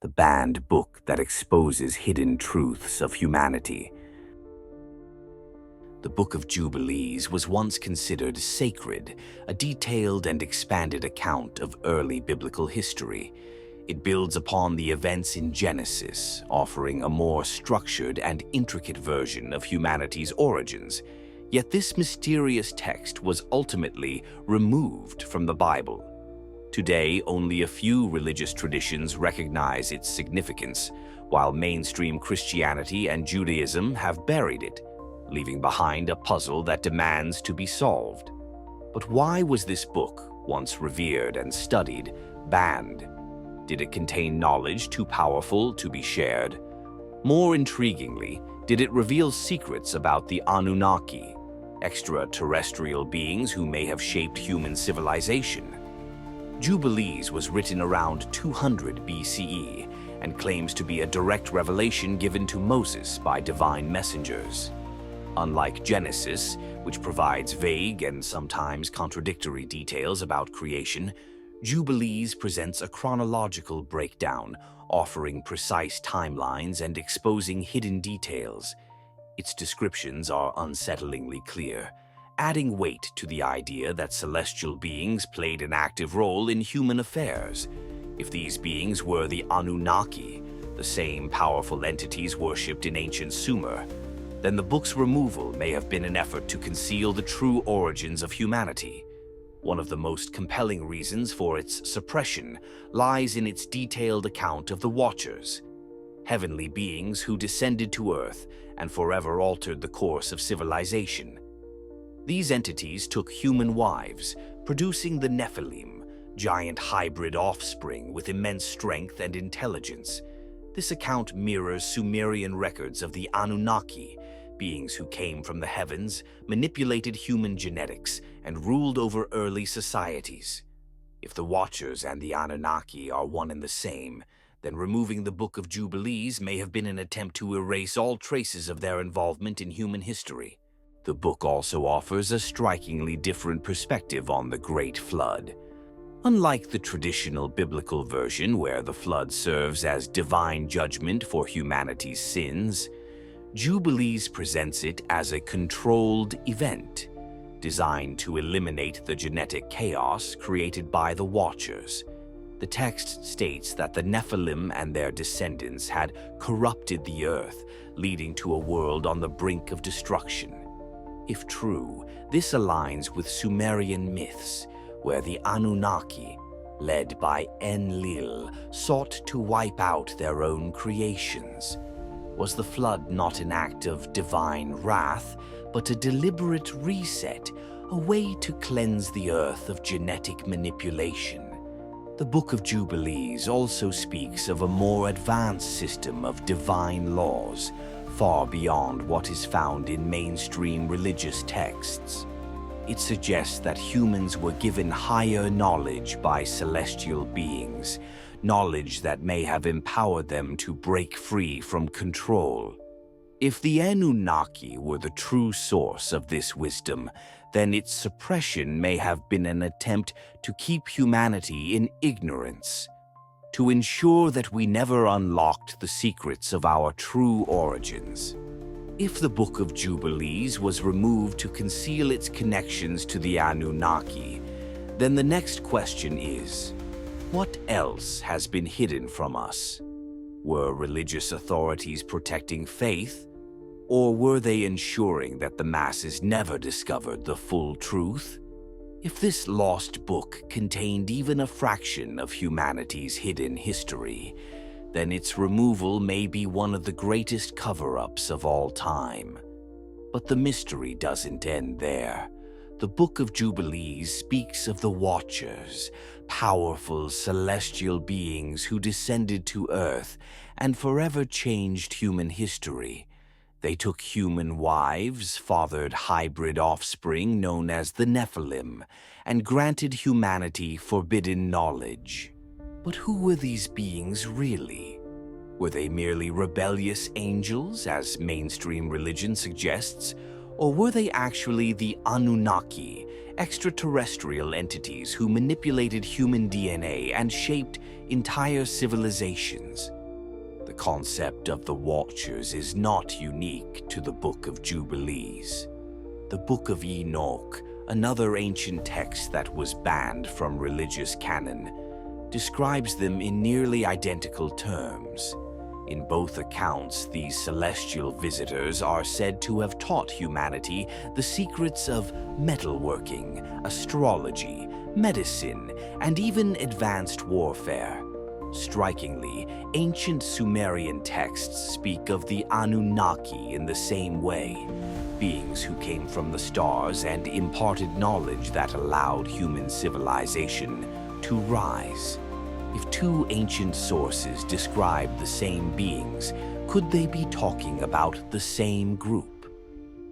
the banned book that exposes hidden truths of humanity. The Book of Jubilees was once considered sacred, a detailed and expanded account of early biblical history. It builds upon the events in Genesis, offering a more structured and intricate version of humanity's origins. Yet this mysterious text was ultimately removed from the Bible. Today, only a few religious traditions recognize its significance, while mainstream Christianity and Judaism have buried it, leaving behind a puzzle that demands to be solved. But why was this book, once revered and studied, banned? Did it contain knowledge too powerful to be shared? More intriguingly, did it reveal secrets about the Anunnaki, extraterrestrial beings who may have shaped human civilization? Jubilees was written around 200 BCE and claims to be a direct revelation given to Moses by divine messengers. Unlike Genesis, which provides vague and sometimes contradictory details about creation, Jubilees presents a chronological breakdown, offering precise timelines and exposing hidden details. Its descriptions are unsettlingly clear, adding weight to the idea that celestial beings played an active role in human affairs. If these beings were the Anunnaki, the same powerful entities worshipped in ancient Sumer, then the book's removal may have been an effort to conceal the true origins of humanity. One of the most compelling reasons for its suppression lies in its detailed account of the Watchers, heavenly beings who descended to Earth and forever altered the course of civilization. These entities took human wives, producing the Nephilim, giant hybrid offspring with immense strength and intelligence. This account mirrors Sumerian records of the Anunnaki, beings who came from the heavens, manipulated human genetics, and ruled over early societies. If the Watchers and the Anunnaki are one and the same, then removing the Book of Jubilees may have been an attempt to erase all traces of their involvement in human history. The book also offers a strikingly different perspective on the Great Flood. Unlike the traditional biblical version where the flood serves as divine judgment for humanity's sins, Jubilees presents it as a controlled event, designed to eliminate the genetic chaos created by the Watchers. The text states that the Nephilim and their descendants had corrupted the earth, leading to a world on the brink of destruction. If true, this aligns with Sumerian myths, where the Anunnaki, led by Enlil, sought to wipe out their own creations. Was the flood not an act of divine wrath, but a deliberate reset, a way to cleanse the earth of genetic manipulation? The Book of Jubilees also speaks of a more advanced system of divine laws, far beyond what is found in mainstream religious texts. It suggests that humans were given higher knowledge by celestial beings, knowledge that may have empowered them to break free from control. If the Anunnaki were the true source of this wisdom, then its suppression may have been an attempt to keep humanity in ignorance, to ensure that we never unlocked the secrets of our true origins. If the Book of Jubilees was removed to conceal its connections to the Anunnaki, then the next question is, what else has been hidden from us? Were religious authorities protecting faith, or were they ensuring that the masses never discovered the full truth? If this lost book contained even a fraction of humanity's hidden history, then its removal may be one of the greatest cover-ups of all time. But the mystery doesn't end there. The Book of Jubilees speaks of the Watchers, powerful celestial beings who descended to Earth and forever changed human history. They took human wives, fathered hybrid offspring known as the Nephilim, and granted humanity forbidden knowledge. But who were these beings really? Were they merely rebellious angels, as mainstream religion suggests, Or were they actually the Anunnaki, extraterrestrial entities who manipulated human DNA and shaped entire civilizations? The concept of the Watchers is not unique to the Book of Jubilees. The Book of Enoch, another ancient text that was banned from religious canon, describes them in nearly identical terms. In both accounts, these celestial visitors are said to have taught humanity the secrets of metalworking, astrology, medicine, and even advanced warfare. Strikingly, ancient Sumerian texts speak of the Anunnaki in the same way, beings who came from the stars and imparted knowledge that allowed human civilization to rise. If two ancient sources describe the same beings, could they be talking about the same group?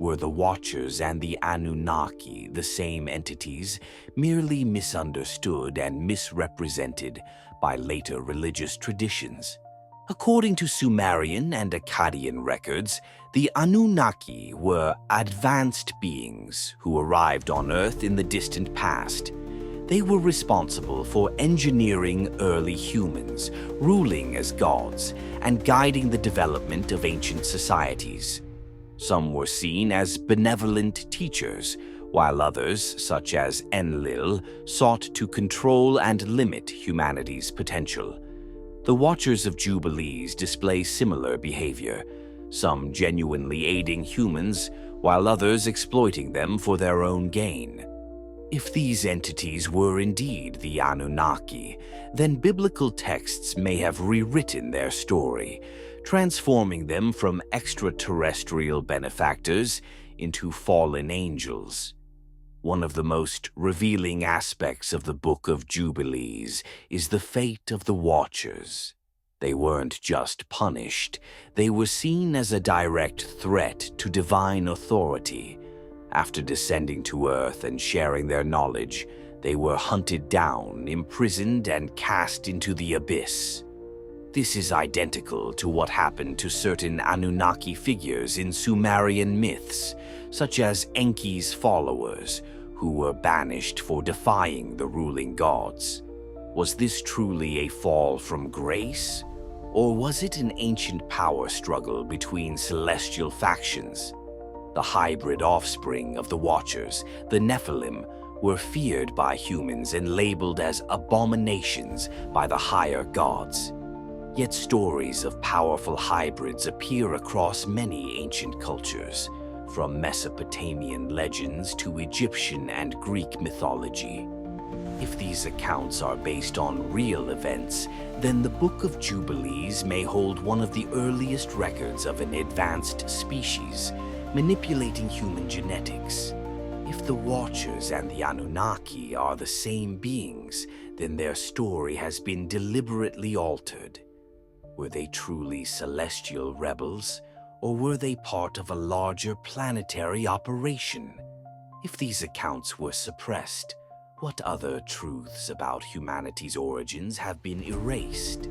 Were the Watchers and the Anunnaki the same entities, merely misunderstood and misrepresented by later religious traditions? According to Sumerian and Akkadian records, the Anunnaki were advanced beings who arrived on Earth in the distant past. They were responsible for engineering early humans, ruling as gods, and guiding the development of ancient societies. Some were seen as benevolent teachers, while others, such as Enlil, sought to control and limit humanity's potential. The Watchers of Jubilees display similar behavior, some genuinely aiding humans, while others exploiting them for their own gain. If these entities were indeed the Anunnaki, then biblical texts may have rewritten their story, transforming them from extraterrestrial benefactors into fallen angels. One of the most revealing aspects of the Book of Jubilees is the fate of the Watchers. They weren't just punished, they were seen as a direct threat to divine authority. After descending to Earth and sharing their knowledge, they were hunted down, imprisoned, and cast into the abyss. This is identical to what happened to certain Anunnaki figures in Sumerian myths, such as Enki's followers, who were banished for defying the ruling gods. Was this truly a fall from grace? Or was it an ancient power struggle between celestial factions? The hybrid offspring of the Watchers, the Nephilim, were feared by humans and labeled as abominations by the higher gods. Yet stories of powerful hybrids appear across many ancient cultures, from Mesopotamian legends to Egyptian and Greek mythology. If these accounts are based on real events, then the Book of Jubilees may hold one of the earliest records of an advanced species manipulating human genetics. If the Watchers and the Anunnaki are the same beings, then their story has been deliberately altered. Were they truly celestial rebels, or were they part of a larger planetary operation? If these accounts were suppressed, what other truths about humanity's origins have been erased?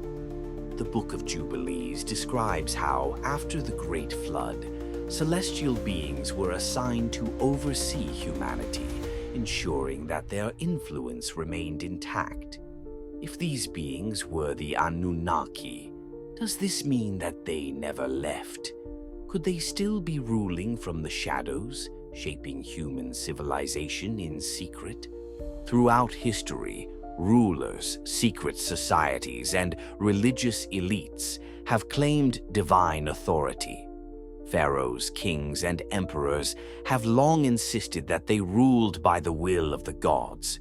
The Book of Jubilees describes how, after the Great Flood, celestial beings were assigned to oversee humanity, ensuring that their influence remained intact. If these beings were the Anunnaki, does this mean that they never left? Could they still be ruling from the shadows, shaping human civilization in secret? Throughout history, rulers, secret societies, and religious elites have claimed divine authority. Pharaohs, kings, and emperors have long insisted that they ruled by the will of the gods.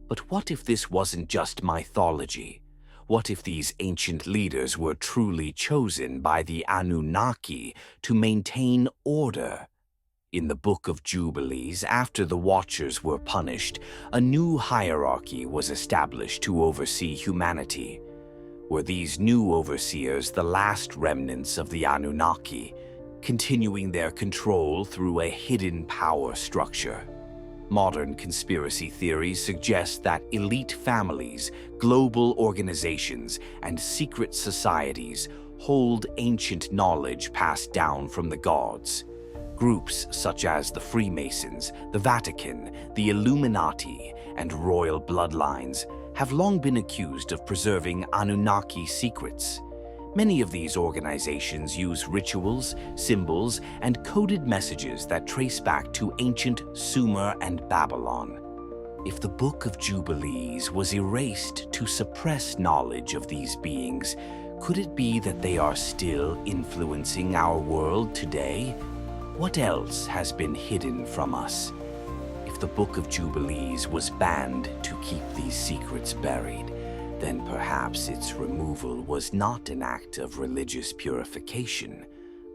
But what if this wasn't just mythology? What if these ancient leaders were truly chosen by the Anunnaki to maintain order? In the Book of Jubilees, after the Watchers were punished, a new hierarchy was established to oversee humanity. Were these new overseers the last remnants of the Anunnaki, continuing their control through a hidden power structure? Modern conspiracy theories suggest that elite families, global organizations, and secret societies hold ancient knowledge passed down from the gods. Groups such as the Freemasons, the Vatican, the Illuminati, and royal bloodlines have long been accused of preserving Anunnaki secrets. Many of these organizations use rituals, symbols, and coded messages that trace back to ancient Sumer and Babylon. If the Book of Jubilees was erased to suppress knowledge of these beings, could it be that they are still influencing our world today? What else has been hidden from us? If the Book of Jubilees was banned to keep these secrets buried, then perhaps its removal was not an act of religious purification,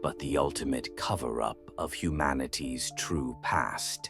but the ultimate cover-up of humanity's true past.